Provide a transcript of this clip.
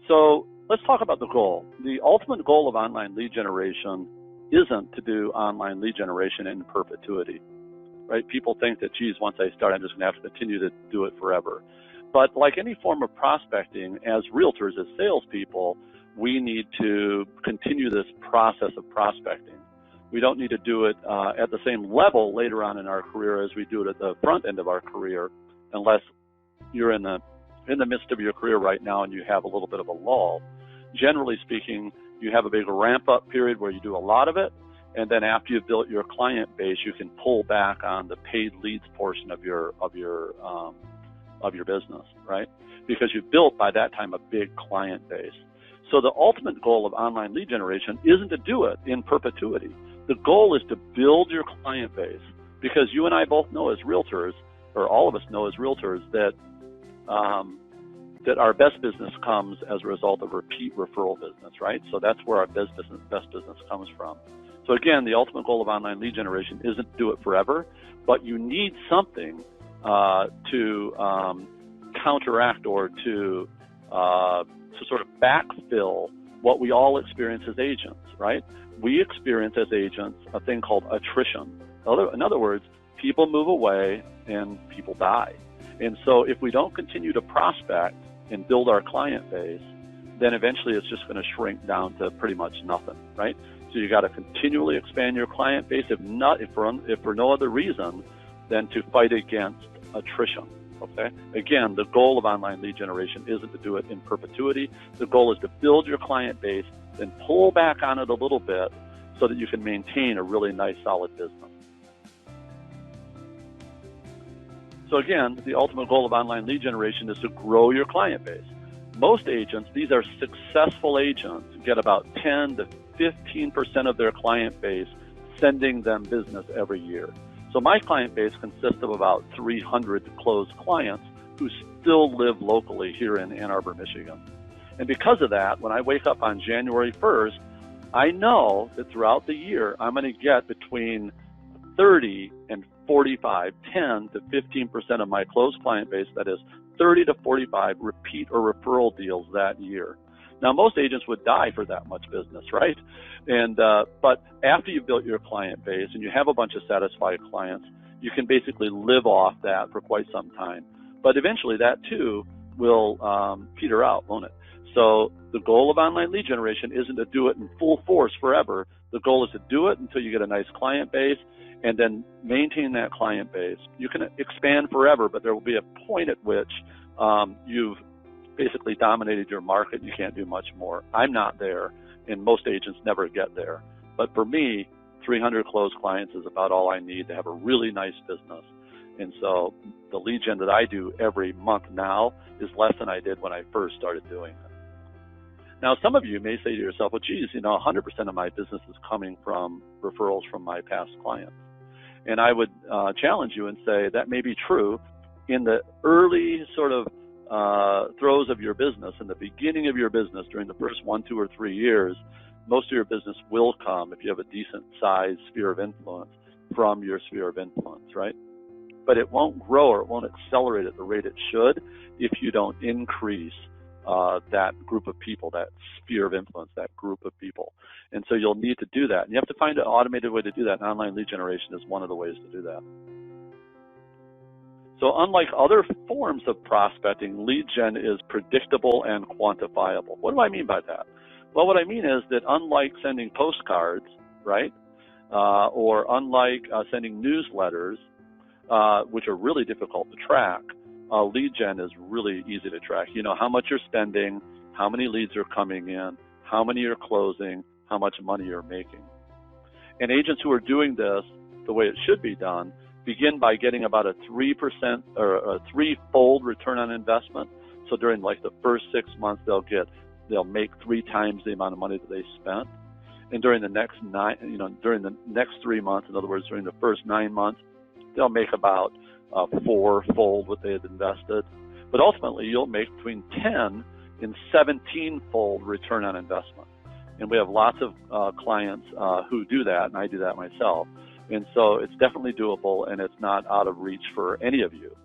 So let's talk about the goal. The ultimate goal of online lead generation isn't to do online lead generation in perpetuity, right? People think that, geez, once I start, I'm just going to have to continue to do it forever. But like any form of prospecting, as realtors, as salespeople, we need to continue this process of prospecting. We don't need to do it at the same level later on in our career as we do it at the front end of our career, unless you're in the midst of your career right now and you have a little bit of a lull. Generally speaking, you have a big ramp-up period where you do a lot of it, and then after you've built your client base, you can pull back on the paid leads portion of your business, right? Because you've built by that time a big client base. So the ultimate goal of online lead generation isn't to do it in perpetuity. The goal is to build your client base, because you and I both know as realtors, or all of us know as realtors, that our best business comes as a result of repeat referral business, right? So that's where our best business comes from. So again, the ultimate goal of online lead generation isn't to do it forever, but you need something to counteract or to sort of backfill what we all experience as agents, right? We experience as agents a thing called attrition. In other words, people move away and people die. And so if we don't continue to prospect and build our client base, then eventually it's just going to shrink down to pretty much nothing, right? So you got to continually expand your client base, if for no other reason than to fight against attrition. Okay. Again, the goal of online lead generation isn't to do it in perpetuity. The goal is to build your client base, then pull back on it a little bit so that you can maintain a really nice, solid business. So again, the ultimate goal of online lead generation is to grow your client base. Most agents, these are successful agents, get about 10 to 15% of their client base sending them business every year. So my client base consists of about 300 closed clients who still live locally here in Ann Arbor, Michigan. And because of that, when I wake up on January 1st, I know that throughout the year, I'm going to get between 30 and 45, 10 to 15% of my closed client base, that is 30 to 45 repeat or referral deals that year. Now, most agents would die for that much business, right? And but after you've built your client base and you have a bunch of satisfied clients, you can basically live off that for quite some time. But eventually that too will peter out, won't it? So the goal of online lead generation isn't to do it in full force forever. The goal is to do it until you get a nice client base and then maintain that client base. You can expand forever, but there will be a point at which you've basically dominated your market. You can't do much more. I'm not there, and most agents never get there. But for me, 300 closed clients is about all I need to have a really nice business. And so the lead gen that I do every month now is less than I did when I first started doing it. Now, some of you may say to yourself, well, geez, 100% of my business is coming from referrals from my past clients. And I would challenge you and say that may be true in the early sort of throes of your business, in the beginning of your business, during the first 1, 2, or 3 years. Most of your business will come, if you have a decent sized sphere of influence, from your sphere of influence, right? But it won't grow or it won't accelerate at the rate it should if you don't increase that group of people, that sphere of influence, that group of people. And so you'll need to do that. And you have to find an automated way to do that. And online lead generation is one of the ways to do that. So unlike other forms of prospecting, lead gen is predictable and quantifiable. What do I mean by that? Well, what I mean is that unlike sending postcards, right, or unlike sending newsletters, which are really difficult to track, lead gen is really easy to track. You know how much you're spending, how many leads are coming in, how many you're closing, how much money you're making. And agents who are doing this the way it should be done begin by getting about a 3% or a threefold return on investment. So during like the first 6 months, they'll make 3 times the amount of money that they spent. And during the next during the next 3 months, in other words, during the first 9 months, they'll make about 4-fold what they had invested. But ultimately, you'll make between 10 and 17-fold return on investment. And we have lots of clients who do that, and I do that myself. And so it's definitely doable, and it's not out of reach for any of you.